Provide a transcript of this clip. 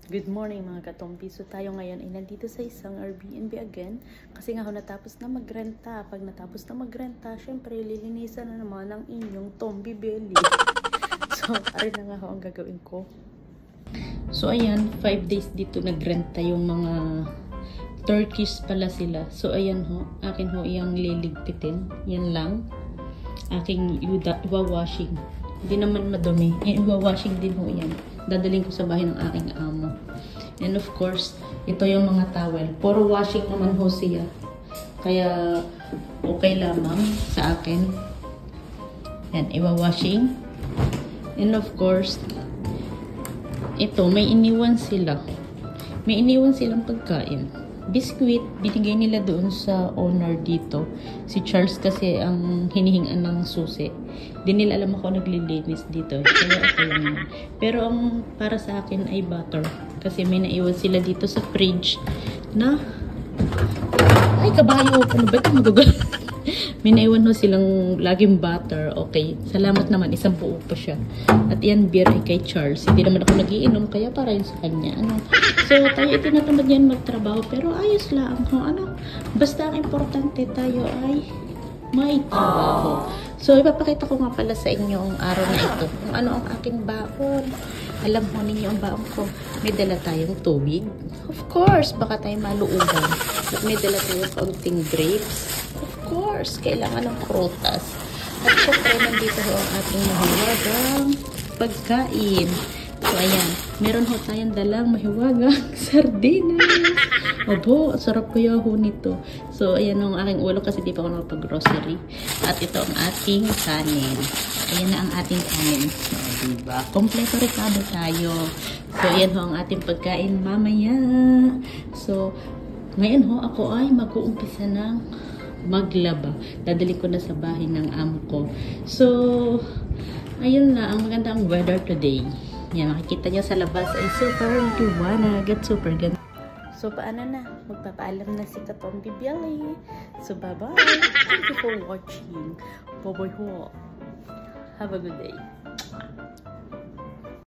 Good morning mga katombi. So tayo ngayon ay nandito sa isang Airbnb again. Kasi nga ho natapos na magrenta. Pag natapos na magrenta, syempre lilinisan na naman ang inyong tombi belly. So, arin na nga ho ang gagawin ko. So ayan, 5 days dito nagrenta yung mga Turkish pala sila. So ayan ho, akin ho iyang liligpitin. Yan lang. Aking iwa-washing. Hindi naman madumi. Iwa-washing din ho yan. Dadaling ko sa bahay ng aking amo. And of course, ito yung mga towel. Puro washing naman ho siya. Kaya, okay lamang sa akin. Yan, iwa-washing. And of course, ito, may iniwan sila. May iniwan silang pagkain. Biscuit, binigay nila doon sa owner dito. Si Charles kasi ang hinihingan ng susi. Di nila alam ako naglilinis dito. Kaya ako lang yun. Pero ang para sa akin ay butter. Kasi may naiwan sila dito sa fridge na ay kabayo. Ano ba ito magagal? May naiwan ho silang laging butter. Okay. Salamat naman. Isang buo pa siya. At yan, beer ay kay Charles. Hindi naman ako nagiinom. Kaya para yun sa kanya. Ano? So, tayo itinatamad yan magtrabaho. Pero ayos lang. Ano? Basta ang importante tayo ay may trabaho. So, ipapakita ko nga pala sa inyo ang araw na ito. Kung ano ang aking baon. Alam mo ninyo ang baon ko. May dala tayong tubig. Of course, baka tayo maluugan. At may dala tayong kaunting grapes. Of course, kailangan ng prutas. At syempre, nandito ho ang ating mahiwagang pagkain. So, ayan. Meron ho tayong dalang mahiwagang sardinas. Opo, sarap kaya ho nito. So, ayan ang aking ulo kasi di pa ako nakapag-grocery. At ito ang ating kanin. Ayan na ang ating kanin. So, diba? Kompleto rekado tayo. So, ayan ho ang ating pagkain mamaya. So, ngayon ho ako ay mag-uumpisa ng maglaba. Dadali ko na sa bahay ng amo ko. So, ayun na. Ang maganda ang weather today. Yan, makikita nyo sa labas ay super liwanag at super ganda. So, paano na? Magpapaalam na si Katombi Belly. So, bye-bye. Thank you for watching. Bye-bye ho. Have a good day.